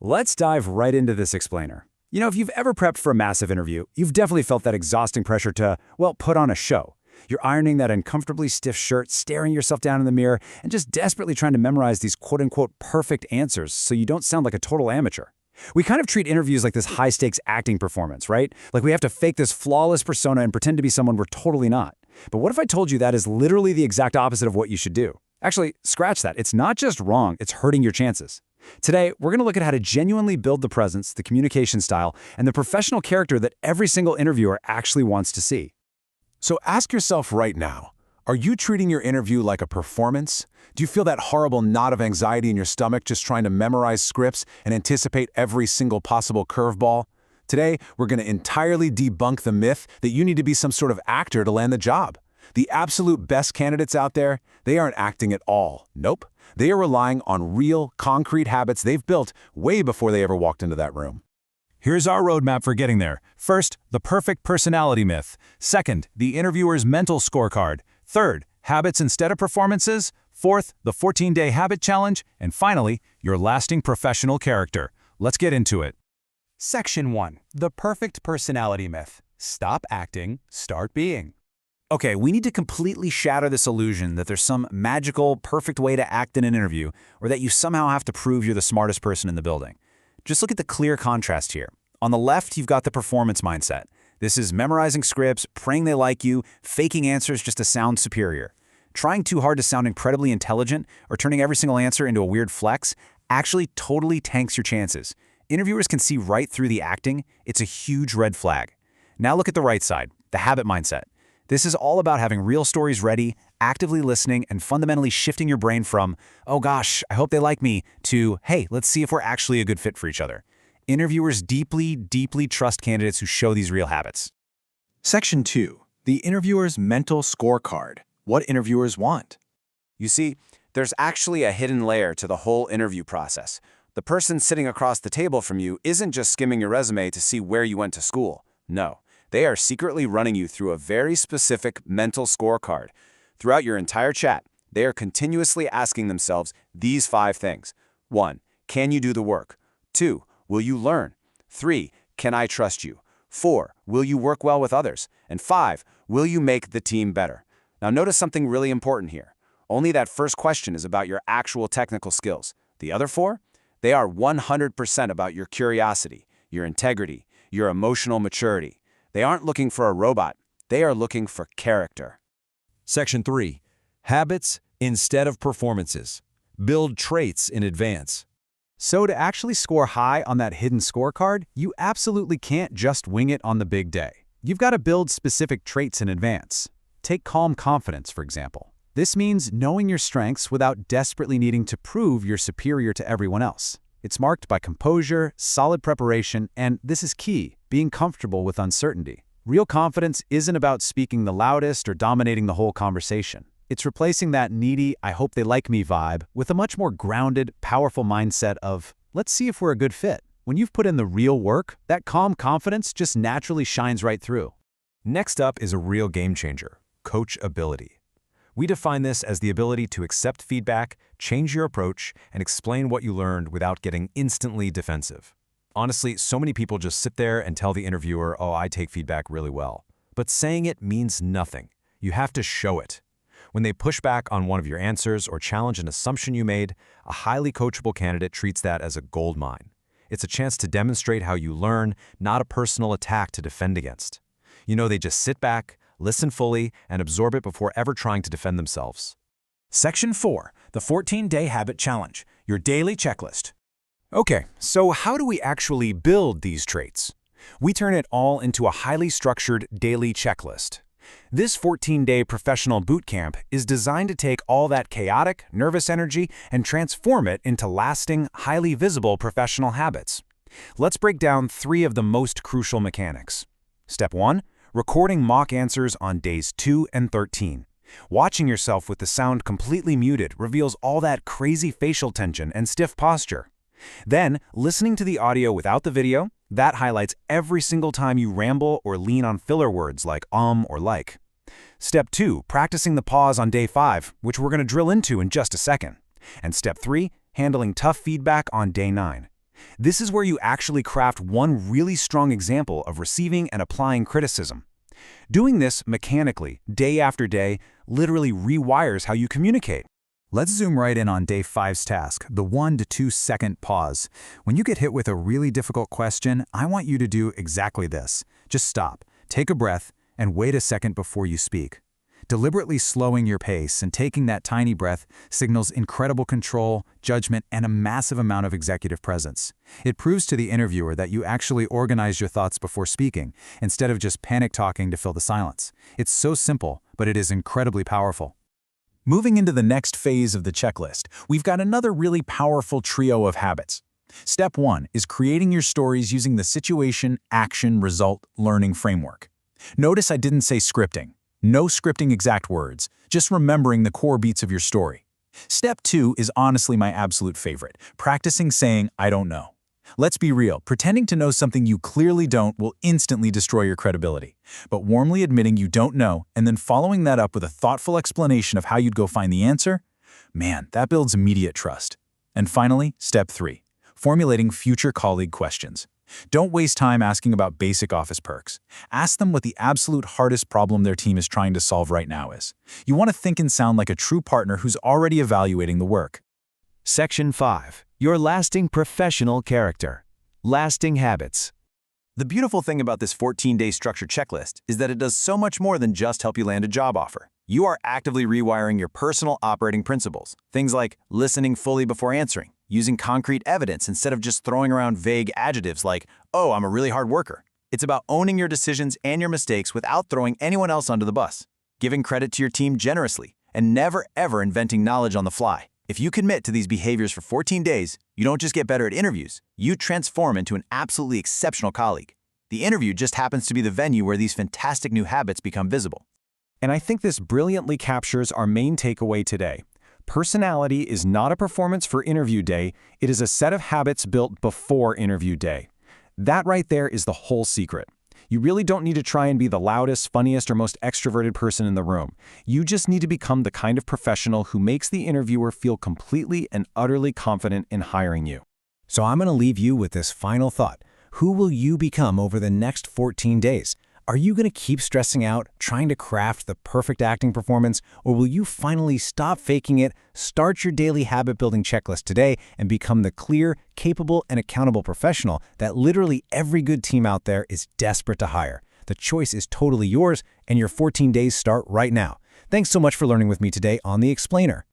Let's dive right into this explainer. If you've ever prepped for a massive interview, you've definitely felt that exhausting pressure to, well, put on a show. You're ironing that uncomfortably stiff shirt, staring yourself down in the mirror, and just desperately trying to memorize these quote-unquote perfect answers so you don't sound like a total amateur. We kind of treat interviews like this high-stakes acting performance, right? Like we have to fake this flawless persona and pretend to be someone we're totally not. But what if I told you that is literally the exact opposite of what you should do? Actually, scratch that. It's not just wrong, it's hurting your chances. Today, we're going to look at how to genuinely build the presence, the communication style, and the professional character that every single interviewer actually wants to see. So ask yourself right now, are you treating your interview like a performance? Do you feel that horrible knot of anxiety in your stomach just trying to memorize scripts and anticipate every single possible curveball? Today, we're going to entirely debunk the myth that you need to be some sort of actor to land the job. The absolute best candidates out there, they aren't acting at all. Nope. They are relying on real, concrete habits they've built way before they ever walked into that room. Here's our roadmap for getting there. First, the perfect personality myth. Second, the interviewer's mental scorecard. Third, habits instead of performances. Fourth, the 14-day habit challenge. And finally, your lasting professional character. Let's get into it. Section 1. The perfect personality myth. Stop acting, start being. Okay, we need to completely shatter this illusion that there's some magical, perfect way to act in an interview, or that you somehow have to prove you're the smartest person in the building. Just look at the clear contrast here. On the left, you've got the performance mindset. This is memorizing scripts, praying they like you, faking answers just to sound superior. Trying too hard to sound incredibly intelligent or turning every single answer into a weird flex actually totally tanks your chances. Interviewers can see right through the acting. It's a huge red flag. Now look at the right side, the habit mindset. This is all about having real stories ready, actively listening, and fundamentally shifting your brain from, oh gosh, I hope they like me, to, hey, let's see if we're actually a good fit for each other. Interviewers deeply, deeply trust candidates who show these real habits. Section 2. The interviewer's mental scorecard. What interviewers want. You see, there's actually a hidden layer to the whole interview process. The person sitting across the table from you isn't just skimming your resume to see where you went to school. No. They are secretly running you through a very specific mental scorecard. Throughout your entire chat, they are continuously asking themselves these 5 things. 1. Can you do the work? 2. Will you learn? 3. Can I trust you? 4. Will you work well with others? And 5. Will you make the team better? Now notice something really important here. Only that first question is about your actual technical skills. The other 4? They are 100% about your curiosity, your integrity, your emotional maturity. They aren't looking for a robot. They are looking for character. Section 3. Habits instead of performances. Build traits in advance. So to actually score high on that hidden scorecard, you absolutely can't just wing it on the big day. You've got to build specific traits in advance. Take calm confidence, for example. This means knowing your strengths without desperately needing to prove you're superior to everyone else. It's marked by composure, solid preparation, and this is key, being comfortable with uncertainty. Real confidence isn't about speaking the loudest or dominating the whole conversation. It's replacing that needy, I hope they like me vibe with a much more grounded, powerful mindset of, let's see if we're a good fit. When you've put in the real work, that calm confidence just naturally shines right through. Next up is a real game changer, coachability. We define this as the ability to accept feedback, change your approach, and explain what you learned without getting instantly defensive. Honestly, so many people just sit there and tell the interviewer, oh, I take feedback really well. But saying it means nothing. You have to show it. When they push back on one of your answers or challenge an assumption you made, a highly coachable candidate treats that as a gold mine. It's a chance to demonstrate how you learn, not a personal attack to defend against. They just sit back, listen fully, and absorb it before ever trying to defend themselves. Section 4. The 14-day habit challenge. Your daily checklist. Okay, so how do we actually build these traits? We turn it all into a highly structured daily checklist. This 14-day professional bootcamp is designed to take all that chaotic, nervous energy and transform it into lasting, highly visible professional habits. Let's break down 3 of the most crucial mechanics. Step 1. Recording mock answers on days 2 and 13. Watching yourself with the sound completely muted reveals all that crazy facial tension and stiff posture. Then, listening to the audio without the video, that highlights every single time you ramble or lean on filler words like or like. Step 2, practicing the pause on day 5, which we're going to drill into in just a second. And Step 3, handling tough feedback on day 9. This is where you actually craft one really strong example of receiving and applying criticism. Doing this mechanically, day after day, literally rewires how you communicate. Let's zoom right in on day 5's task, the 1 to 2 second pause. When you get hit with a really difficult question, I want you to do exactly this. Just stop, take a breath, and wait a second before you speak. Deliberately slowing your pace and taking that tiny breath signals incredible control, judgment, and a massive amount of executive presence. It proves to the interviewer that you actually organize your thoughts before speaking, instead of just panic talking to fill the silence. It's so simple, but it is incredibly powerful. Moving into the next phase of the checklist, we've got another really powerful trio of habits. Step 1 is creating your stories using the situation, action, result, learning framework. Notice I didn't say scripting. No scripting exact words, just remembering the core beats of your story. Step 2 is honestly my absolute favorite, practicing saying, I don't know. Let's be real, pretending to know something you clearly don't will instantly destroy your credibility. But warmly admitting you don't know and then following that up with a thoughtful explanation of how you'd go find the answer, man, that builds immediate trust. And finally, step 3, formulating future colleague questions. Don't waste time asking about basic office perks. Ask them what the absolute hardest problem their team is trying to solve right now is. You want to think and sound like a true partner who's already evaluating the work. Section 5. Your lasting professional character. Lasting habits. The beautiful thing about this 14-day structure checklist is that it does so much more than just help you land a job offer. You are actively rewiring your personal operating principles. Things like listening fully before answering, using concrete evidence instead of just throwing around vague adjectives like, oh, I'm a really hard worker. It's about owning your decisions and your mistakes without throwing anyone else under the bus, giving credit to your team generously, and never ever inventing knowledge on the fly. If you commit to these behaviors for 14 days, you don't just get better at interviews, you transform into an absolutely exceptional colleague. The interview just happens to be the venue where these fantastic new habits become visible. And I think this brilliantly captures our main takeaway today. Personality is not a performance for interview day, it is a set of habits built before interview day. That right there is the whole secret. You really don't need to try and be the loudest, funniest, or most extroverted person in the room. You just need to become the kind of professional who makes the interviewer feel completely and utterly confident in hiring you. So I'm going to leave you with this final thought. Who will you become over the next 14 days? Are you going to keep stressing out, trying to craft the perfect acting performance, or will you finally stop faking it, start your daily habit-building checklist today, and become the clear, capable, and accountable professional that literally every good team out there is desperate to hire? The choice is totally yours, and your 14 days start right now. Thanks so much for learning with me today on The Explainer.